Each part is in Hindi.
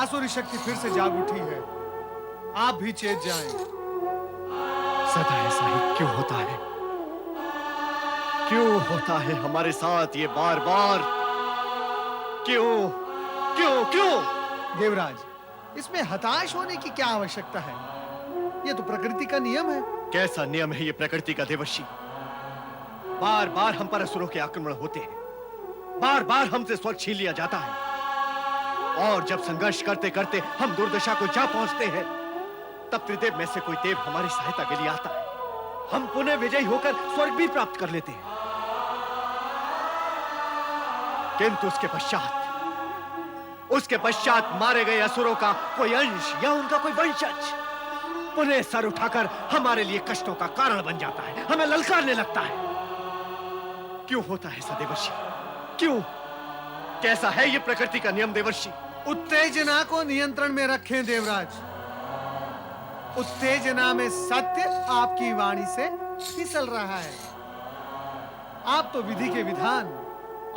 आसुरी शक्ति फिर से जाग उठी है। आप भी चेत जाएं। सदा ऐसा ही क्यों होता है? क्यों होता है हमारे साथ ये बार बार? क्यों क्यों क्यों? देवराज, इसमें हताश होने की क्या आवश्यकता है? ये तो प्रकृति का नियम है। कैसा नियम है ये प्रकृति का देवर्षि? बार बार हम पर असुरों के आक्रमण होते हैं, बार बार हमसे स्वर्ग छीन लिया जाता है, और जब संघर्ष करते करते हम दुर्दशा को जा पहुंचते हैं, तब त्रिदेव में से कोई देव हमारी सहायता के लिए आता है। हम पुनः विजयी होकर स्वर्ग भी प्राप्त कर लेते हैं। किंतु उसके पश्चात मारे गए असुरों का कोई अंश या उनका कोई वंशज पुनः सर उठाकर हमारे लिए कष्टों का कारण बन जाता है, हमें ललकारने लगता है। क्यों होता है ऐसा देवर्षि? क्यों? कैसा है ये प्रकृति का नियम देवर्षि? उत्तेजना को नियंत्रण में रखें देवराज। उत्तेजना में सत्य आपकी वाणी से फिसल रहा है। आप तो विधि के विधान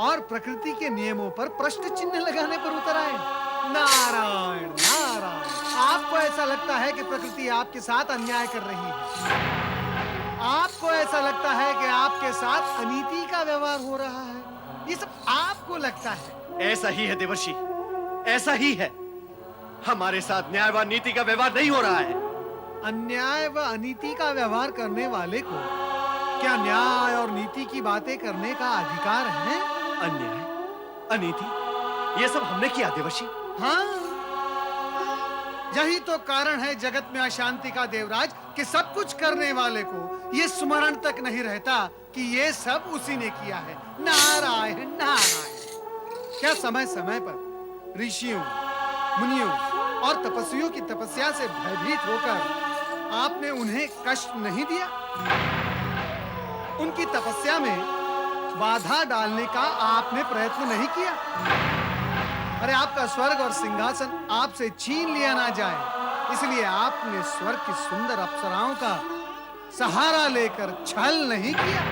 और प्रकृति के नियमों पर प्रश्न चिन्ह लगाने पर उतर आए। नारायण नारायण, आपको ऐसा लगता है कि प्रकृति आपके साथ अन्याय कर रही है। आपको ऐसा लगता है कि आपके साथ अनीति का व्यवहार हो रहा है। ये सब आपको लगता है। ऐसा ही है देवर्षि, ऐसा ही है। हमारे साथ न्याय व नीति का व्यवहार नहीं हो रहा है। अन्याय व अनीति का व्यवहार करने वाले को क्या न्याय और नीति की बातें करने का अधिकार है? अन्याय, अनीति, ये सब हमने किया देवर्षि। हाँ, यही तो कारण है जगत में अशांति का देवराज, कि सब कुछ करने वाले को ये स्मरण तक नहीं रहता कि ये सब उसी ने किया है। नारायण नारायण। क्या समय समय पर ऋषियों, मुनियों और तपस्वियों की तपस्या से भयभीत होकर आपने उन्हें कष्ट नहीं दिया? उनकी तपस्या में बाधा डालने का आपने प्रयत्न नहीं किया? अरे आपका स्वर्ग और सिंहासन आपसे छीन लिया ना जाए, इसलिए आपने स्वर्ग की सुंदर अप्सराओं का सहारा लेकर छल नहीं किया।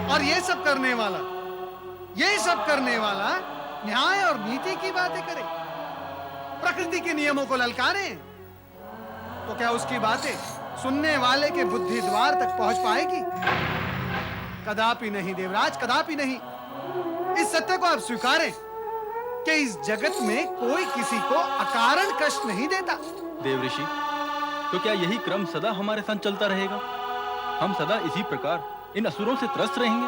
और ये सब करने वाला न्याय और नीति की बातें करे, प्रकृति के नियमों को ललकारे, तो क्या उसकी बातें सुनने वाले के बुद्धि द्वार तक पहुंच पाएगी? कदापि नहीं देवराज, कदापि नहीं। इस सत्य को आप स्वीकारें कि इस जगत में कोई किसी को अकारण कष्ट नहीं देता। देवऋषि, तो क्या यही क्रम सदा हमारे साथ चलता रहेगा? हम सदा इसी प्रकार इन असुरों से त्रस्त रहेंगे?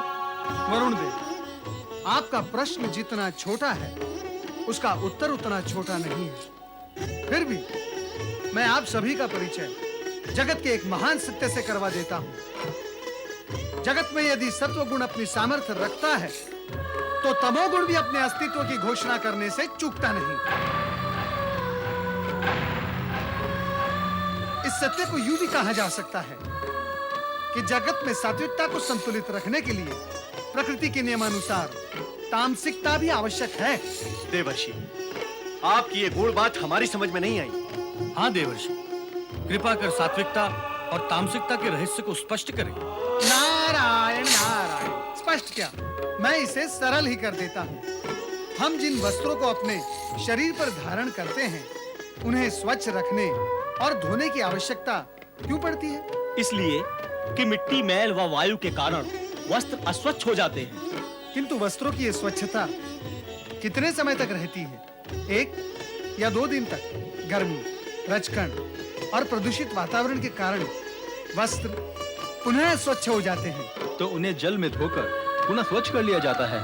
वरुण देव, आपका प्रश्न जितना छोटा है, उसका उत्तर उतना छोटा नहीं है। फिर भी मैं आप सभी का परिचय जगत के एक महान सत्य से करवा देता हूं। जगत में यदि सत्व गुण अपनी सामर्थ्य रखता है, तो तमोगुण भी अपने अस्तित्व की घोषणा करने से चूकता नहीं। इस सत्य को यूं भी कहा जा सकता है कि जगत में सात्विकता को संतुलित रखने के लिए प्रकृति के नियमानुसार तामसिकता भी आवश्यक है। देवर्षि, आपकी ये गूढ़ बात हमारी समझ में नहीं आई। हाँ देवर्षि, कृपा कर सात्विकता और तामसिकता के रहस्य को स्पष्ट करें। नारायण नारायण, स्पष्ट क्या, मैं इसे सरल ही कर देता हूँ। हम जिन वस्त्रों को अपने शरीर पर धारण करते हैं, उन्हें स्वच्छ रखने और धोने की आवश्यकता क्यों पड़ती है? इसलिए कि मिट्टी, मैल व वायु के कारण वस्त्र अस्वच्छ हो जाते हैं। किंतु वस्त्रों की ये स्वच्छता कितने समय तक रहती है? 1 या 2 दिन तक। गर्मी, रजकण और प्रदूषित वातावरण के कारण वस्त्र पुनः स्वच्छ हो जाते हैं। तो उन्हें जल में धोकर पुनः स्वच्छ कर लिया जाता है।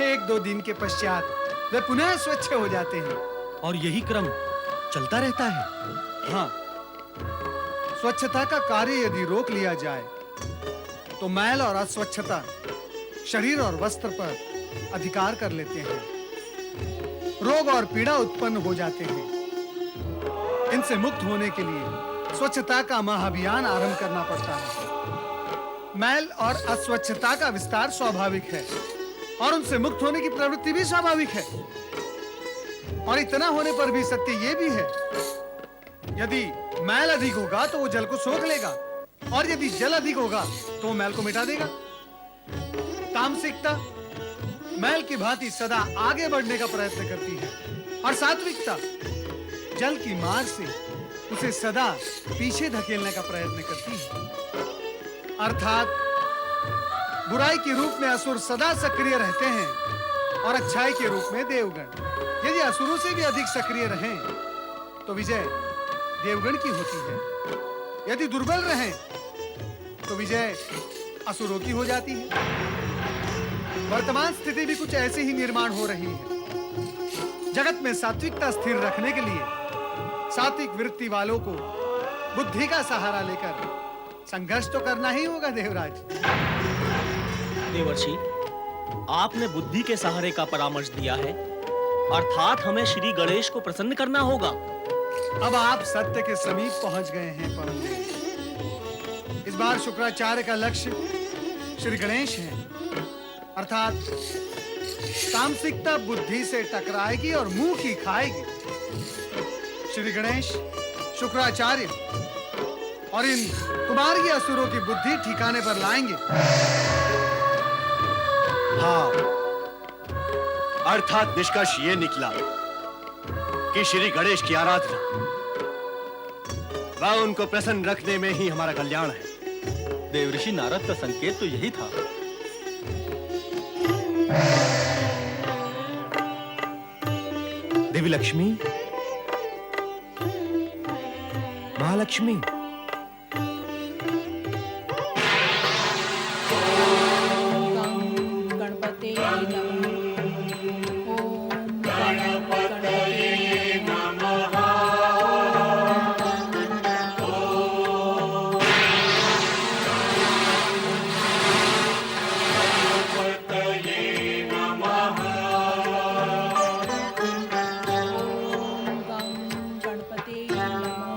1-2 दिन के पश्चात वे पुनः स्वच्छ हो जाते हैं। और यही क्रम चलता रहता है। हाँ, स्वच्छता का कार्य यदि रोक लिया जाए, तो मैल और अस्वच्छता शरीर और वस्त्र पर अधिकार कर लेते हैं। रोग और पीड़ा उत्पन्न हो जाते हैं। इनसे मुक्त होने के लिए स्वच्छता का महाअभियान आरंभ करना पड़ता है। मैल और अस्वच्छता का विस्तार स्वाभाविक है, और उनसे मुक्त होने की प्रवृत्ति भी स्वाभाविक है। और इतना होने पर भी सत्य यह भी है, यदि मैल अधिक होगा तो वो जल को सोख लेगा, और यदि जल अधिक होगा तो वो मैल को मिटा देगा। तामसिकता मैल की भांति सदा आगे बढ़ने का प्रयत्न करती है, और सात्विकता जल की मार से उसे सदा पीछे धकेलने का प्रयत्न करती है। अर्थात बुराई के रूप में असुर सदा सक्रिय रहते हैं और अच्छाई के रूप में देवगण। यदि असुरों से भी अधिक सक्रिय रहें तो विजय देवगण की होती है। यदि दुर्बल रहें तो विजय असुरों की हो जाती है। वर्तमान स्थिति भी कुछ ऐसी ही निर्माण हो रही है। जगत में सात्विकता स्थिर रखने के लिए सात्विक वृत्ति वालों को बुद्धि का सहारा लेकर संघर्ष तो करना ही होगा देवराज। देवर्षि, आपने बुद्धि के सहारे का परामर्श दिया है, अर्थात हमें श्री गणेश को प्रसन्न करना होगा। अब आप सत्य के समीप पहुंच गए हैं परमदेव। इस बार शुक्राचार्य का लक्ष्य श्री गणेश है, अर्थात तामसिकता बुद्धि से टकराएगी और मुंह की खाएगी। श्री गणेश शुक्राचार्य और इन कुमारी असुरों की बुद्धि ठिकाने पर लाएंगे। हाँ, अर्थात निष्कर्ष ये निकला कि श्री गणेश की आराधना वह उनको प्रसन्न रखने में ही हमारा कल्याण है। देवऋषि नारद का संकेत तो यही था। देवी लक्ष्मी, महालक्ष्मी, गणपते नमः। ओम गणपते नमः। गणपते नमः। गणपते नमः।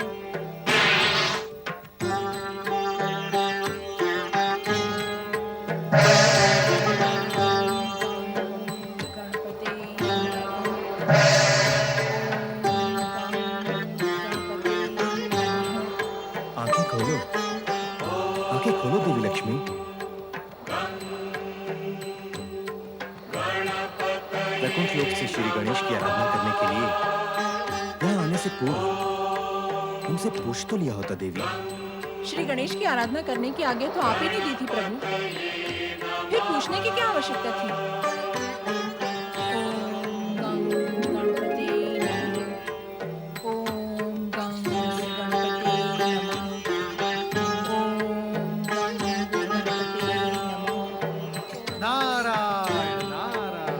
आंखें खोलो, आंखें खोलो देवी लक्ष्मी। वैकुंठ लोक से श्री गणेश की आराधना करने के लिए यहाँ आने से पूर्व हमसे पूछ तो लिया होता देवी। श्री गणेश की आराधना करने की आज्ञा तो आप ही ने दी थी प्रभु, फिर पूछने की क्या आवश्यकता थी? ओम गणपते नमः। ओम गणपते नमः। ओम गणपते नमः। नारायण नारायण।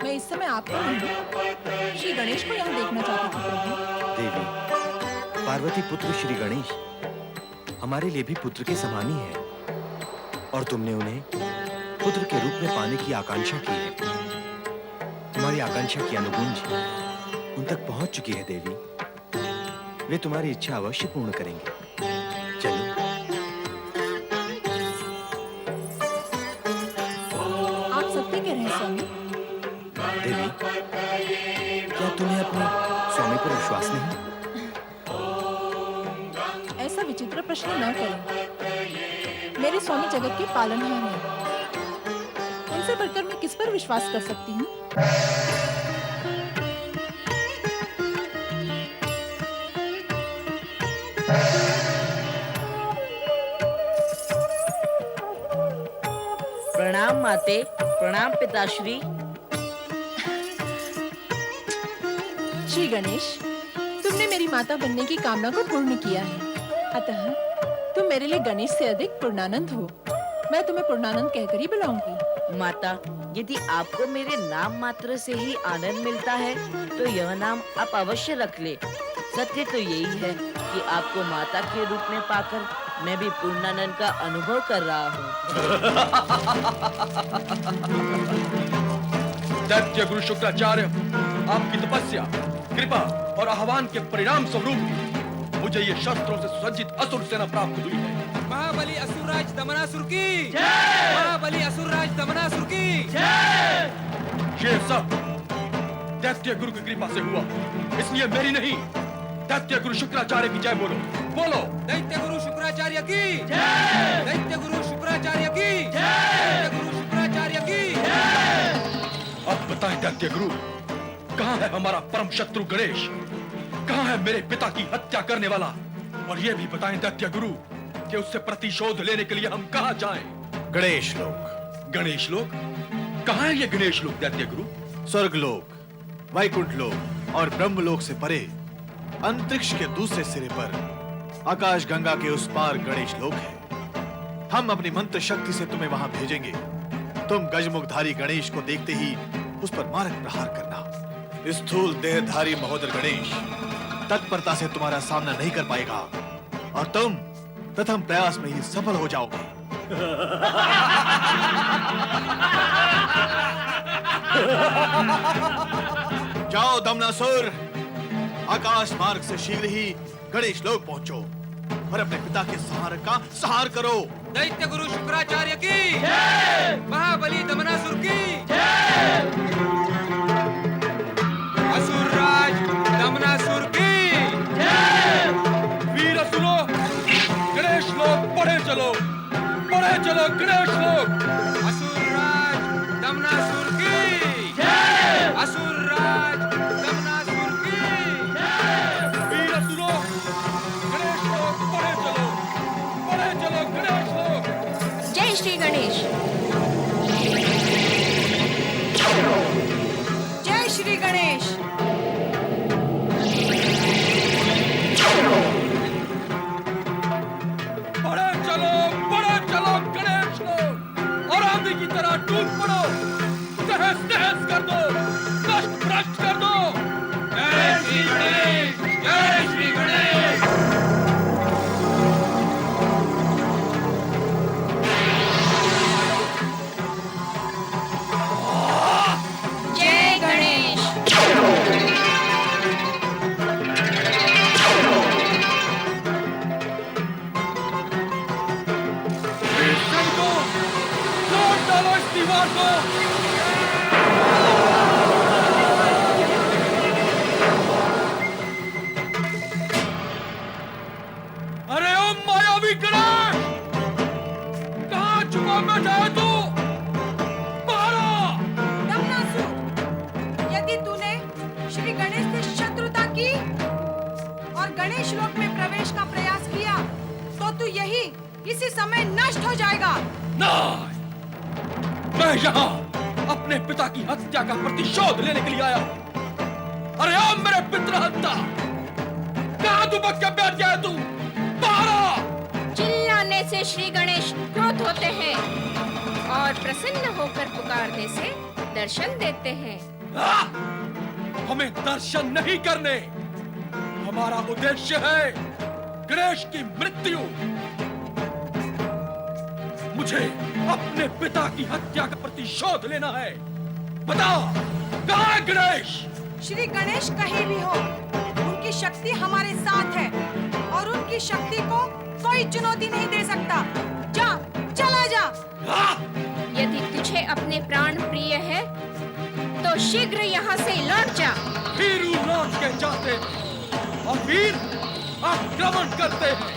मैं इस समय आपको नहीं, श्री गणेश को यहाँ देखना चाहती थी प्रभु। देवी, पार्वती पुत्र श्री गणेश हमारे लिए भी पुत्र के समान ही है, और तुमने उन्हें पुत्र के रूप में पाने की आकांक्षा की है। तुम्हारी आकांक्षा की अनुगुंज उन तक पहुंच चुकी है देवी। वे तुम्हारी इच्छा अवश्य पूर्ण करेंगे। चलो। आप सत्य कह रहे हैं स्वामी। देवी, क्या तुम्हें अपने स्वामी पर विश्वास नहीं? ऐसा विचित्र प्रश्न न करें। मेरे स्वामी जगत के पालनहार हैं। उनसे बढ़कर मैं किस पर विश्वास कर सकती हूँ? प्रणाम माते, प्रणाम पिताश्री। श्री गणेश, तुमने मेरी माता बनने की कामना को पूर्ण किया है, अतः तुम मेरे लिए गणेश से अधिक पूर्णानंद हो। मैं तुम्हें पूर्णानंद कहकर ही बुलाऊंगी। माता, यदि आपको मेरे नाम मात्र से ही आनंद मिलता है तो यह नाम आप अवश्य रख ले। सत्य तो यही है कि आपको माता के रूप में पाकर मैं भी पूर्णानंद का अनुभव कर रहा हूँ। दैत्य गुरु शुक्राचार्य, आपकी तपस्या, कृपा और आह्वान के परिणाम स्वरूप मुझे ये शस्त्रों से सुसज्जित असुर सेना प्राप्त हुई है। महाबली असुरराज दमनासुर की जय। महाबली असुरराज दमनासुर की जय। ये सब दैत्य गुरु की कृपा से हुआ, इसलिए मेरी नहीं, दैत्य गुरु शुक्राचार्य की जय बोलो। बोलो। दैत्य गुरु शुक्राचार्य की जय। दैत्य गुरु शुक्राचार्य की जय। दैत्य गुरु शुक्राचार्य की जय। अब बताएं दैत्य गुरु, कहाँ है हमारा परम शत्रु गणेश? कहाँ है मेरे पिता की हत्या करने वाला? और ये भी बताएं दैत्य गुरु कि उससे प्रतिशोध लेने के लिए हम कहाँ जाएं? गणेश लोक। गणेश लोक? कहाँ है ये गणेश लोक दैत्य गुरु? स्वर्ग लोक, वैकुंठ लोक और ब्रह्म लोक से परे अंतरिक्ष के दूसरे सिरे पर आकाश गंगा के उस पार गणेश लोक है। हम अपनी मंत्र शक्ति से तुम्हें वहां भेजेंगे। तुम गजमुखधारी गणेश को देखते ही उस पर मारक प्रहार करना। स्थूल देहधारी महोदर गणेश तत्परता से तुम्हारा सामना नहीं कर पाएगा और तुम प्रथम प्रयास में ही सफल हो जाओगे। जाओ दमनासुर, आकाश मार्ग से शीघ्र ही गणेश लोक पहुंचो और अपने पिता के सहारक का सहार करो। दैत्य गुरु शुक्राचार्य की जय। महाबली दमनासुर की जय। असुरराज दमनासुर की जय। वीर असुरो, गणेश लोक बढ़े चलो, बढ़े चलो गणेश लोक। असुरराज दमनासुर की जय। असुरराज दमनासुर की जय। वीर असुरो, गणेश लोक बढ़े चलो, बढ़े चलो गणेश लोक। जय श्री गणेश। जय श्री गणेश। बढ़े चलो गणेश लोक और आंधी की तरह टूट पड़ो, तहस तहस कर दो, नष्ट भ्रष्ट कर दो। जय श्री गणेश। जय श्री गणेश। जय गणेश। सैनिकों, तोड़ डालो इस दीवार को। अरे ओ मायावी गणेश, कहाँ छुपा बैठा है तू? मारो। दमनासुर, यदि तूने श्री गणेश से शत्रुता की और गणेश लोक में प्रवेश का प्रयास किया तो तू यही इसी समय नष्ट हो जाएगा। नहीं, मैं यहाँ अपने पिता की हत्या का प्रतिशोध लेने के लिए आया हूँ। अरे ओ मेरे पितृहत्या, कहाँ तू बच के बैठ गया है तू? मारो। चिल्लाने से श्री गणेश क्रोध होते हैं और प्रसन्न होकर पुकारने से दर्शन देते हैं। हमें दर्शन नहीं करने, हमारा उद्देश्य है गणेश की मृत्यु। मुझे अपने पिता की हत्या का प्रतिशोध लेना है। बताओ, कहाँ है गणेश? श्री गणेश कहीं भी हो, उनकी शक्ति हमारे साथ है और उनकी शक्ति को कोई चुनौती नहीं दे सकता। जा, चला जा। यदि तुझे अपने प्राण प्रिय है तो शीघ्र यहाँ से लौट जा। वीरू लौट के जाते हैं और वीर आक्रमण करते हैं।